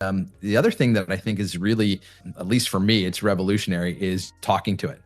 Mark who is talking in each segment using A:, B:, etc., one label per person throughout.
A: The other thing that I think is really, at least for me, it's revolutionary is talking to it.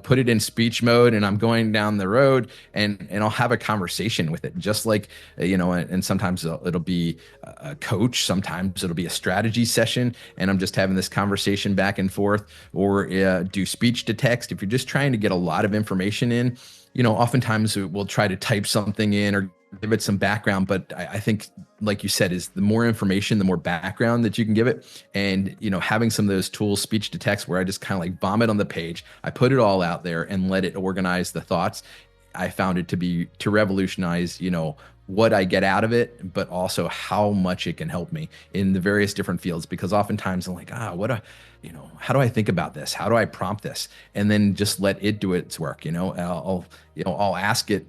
A: Put it in speech mode and I'm going down the road and I'll have a conversation with it. Just like, and sometimes it'll be a coach, sometimes it'll be a strategy session and I'm just having this conversation back and forth, or do speech to text. If you're just trying to get a lot of information in, oftentimes we'll try to type something in or give it some background. But I think, like you said, is the more information, the more background that you can give it. And, having some of those tools, speech to text, where I just kind of like vomit on the page, I put it all out there and let it organize the thoughts. I found it to revolutionize, what I get out of it, but also how much it can help me in the various different fields. Because oftentimes I'm like, how do I think about this? How do I prompt this? And then just let it do its work. I'll ask it,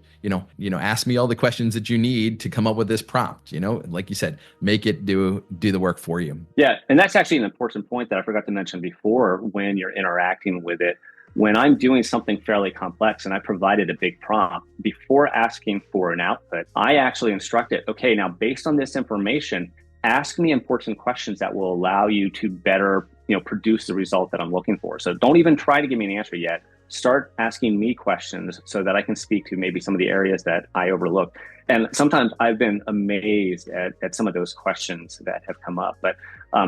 A: ask me all the questions that you need to come up with this prompt. Like you said, make it do the work for you.
B: Yeah, and that's actually an important point that I forgot to mention before. When you're interacting with it, when I'm doing something fairly complex and I provided a big prompt, before asking for an output, I actually instruct it, okay, now based on this information, ask me important questions that will allow you to better, produce the result that I'm looking for. So don't even try to give me an answer yet. Start asking me questions so that I can speak to maybe some of the areas that I overlooked. And sometimes I've been amazed at some of those questions that have come up. But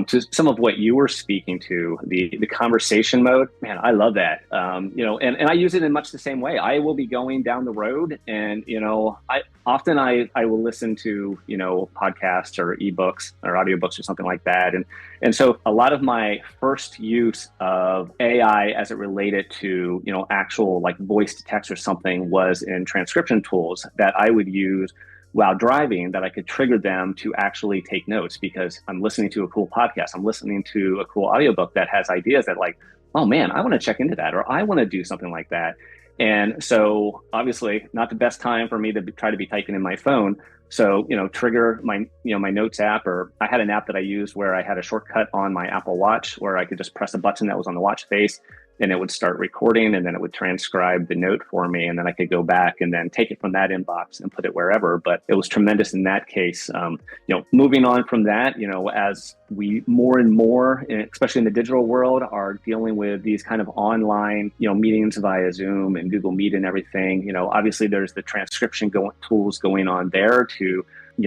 B: to some of what you were speaking to, the conversation mode, man, I love that. And I use it in much the same way. I will be going down the road and, I will listen to, podcasts or ebooks or audiobooks or something like that. And so a lot of my first use of AI as it related to, actual like voice to text or something was in transcription tools that I would use while driving, that I could trigger them to actually take notes because I'm listening to a cool podcast. I'm listening to a cool audiobook that has ideas that like, oh man, I want to check into that, or I want to do something like that. And so obviously not the best time for me to try to be typing in my phone. So, trigger my, my notes app, or I had an app that I used where I had a shortcut on my Apple Watch where I could just press a button that was on the watch face and it would start recording and then it would transcribe the note for me. And then I could go back and then take it from that inbox and put it wherever. But it was tremendous in that case. Moving on from that, as we more and more, especially in the digital world, are dealing with these kind of online, meetings via Zoom and Google Meet and everything, obviously there's the transcription tools going on there to,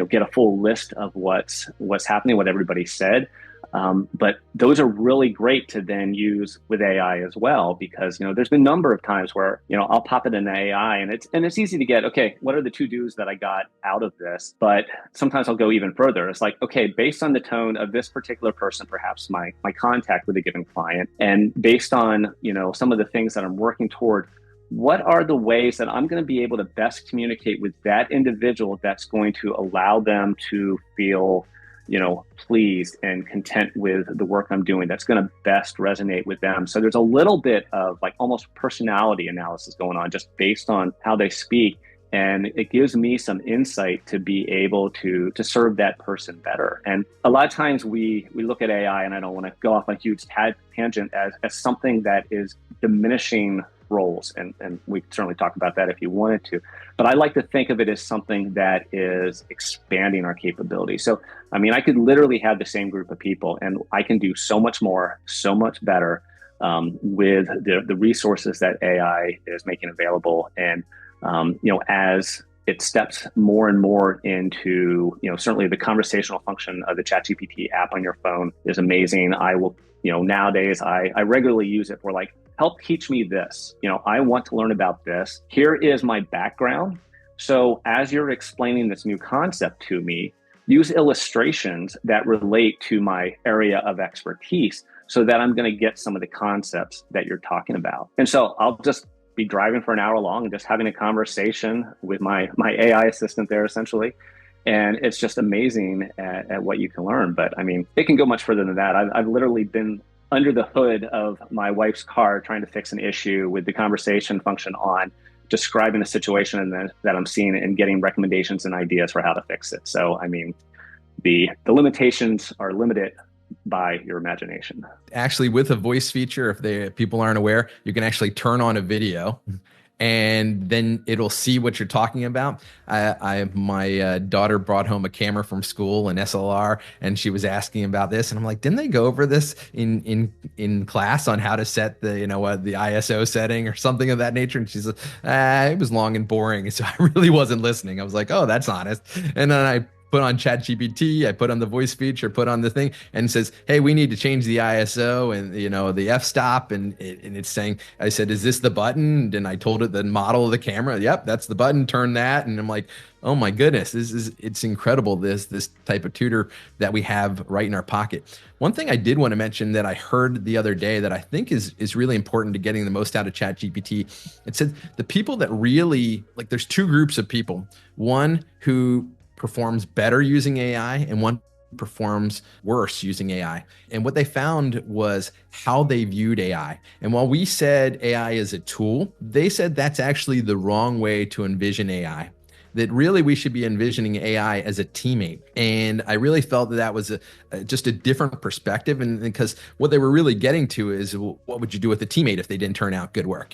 B: get a full list of what's happening, what everybody said. But those are really great to then use with AI as well, because, there's been a number of times where, I'll pop it in AI and it's easy to get, okay, what are the to-dos that I got out of this? But sometimes I'll go even further. It's like, okay, based on the tone of this particular person, perhaps my contact with a given client, and based on, some of the things that I'm working toward, what are the ways that I'm going to be able to best communicate with that individual that's going to allow them to feel pleased and content with the work I'm doing, that's going to best resonate with them. So there's a little bit of like almost personality analysis going on just based on how they speak. And it gives me some insight to be able to serve that person better. And a lot of times we look at AI, and I don't want to go off on a huge tangent, as something that is diminishing roles. And we can certainly talk about that if you wanted to. But I like to think of it as something that is expanding our capabilities. So, I could literally have the same group of people and I can do so much more, so much better with the resources that AI is making available. And, as it steps more and more into, certainly the conversational function of the ChatGPT app on your phone is amazing. I will, nowadays I regularly use it for like, help teach me this. I want to learn about this. Here is my background. So as you're explaining this new concept to me, use illustrations that relate to my area of expertise so that I'm going to get some of the concepts that you're talking about. And so I'll just be driving for an hour long and just having a conversation with my AI assistant there essentially. And it's just amazing at what you can learn. But it can go much further than that. I've literally been under the hood of my wife's car trying to fix an issue with the conversation function on, describing a situation that I'm seeing and getting recommendations and ideas for how to fix it. So, the limitations are limited by your imagination.
A: Actually, with a voice feature, if people aren't aware, you can actually turn on a video and then it'll see what you're talking about. My daughter brought home a camera from school, an SLR, and she was asking about this, and I'm like, didn't they go over this in class on how to set the the ISO setting or something of that nature? And she's like, it was long and boring, so I really wasn't listening. I was like, oh, that's honest. And then I put on ChatGPT, I put on the voice feature, put on the thing, and it says, "Hey, we need to change the ISO and the f-stop," and it's saying, I said, "Is this the button?" And I told it the model of the camera. Yep, that's the button. Turn that, and I'm like, "Oh my goodness, it's incredible this type of tutor that we have right in our pocket." One thing I did want to mention that I heard the other day that I think is really important to getting the most out of ChatGPT. It said the people that really like, there's two groups of people. One who performs better using AI and one performs worse using AI. And what they found was how they viewed AI. And while we said AI is a tool, they said that's actually the wrong way to envision AI. That really we should be envisioning AI as a teammate. And I really felt that was just a different perspective. And because what they were really getting to is, well, what would you do with a teammate if they didn't turn out good work?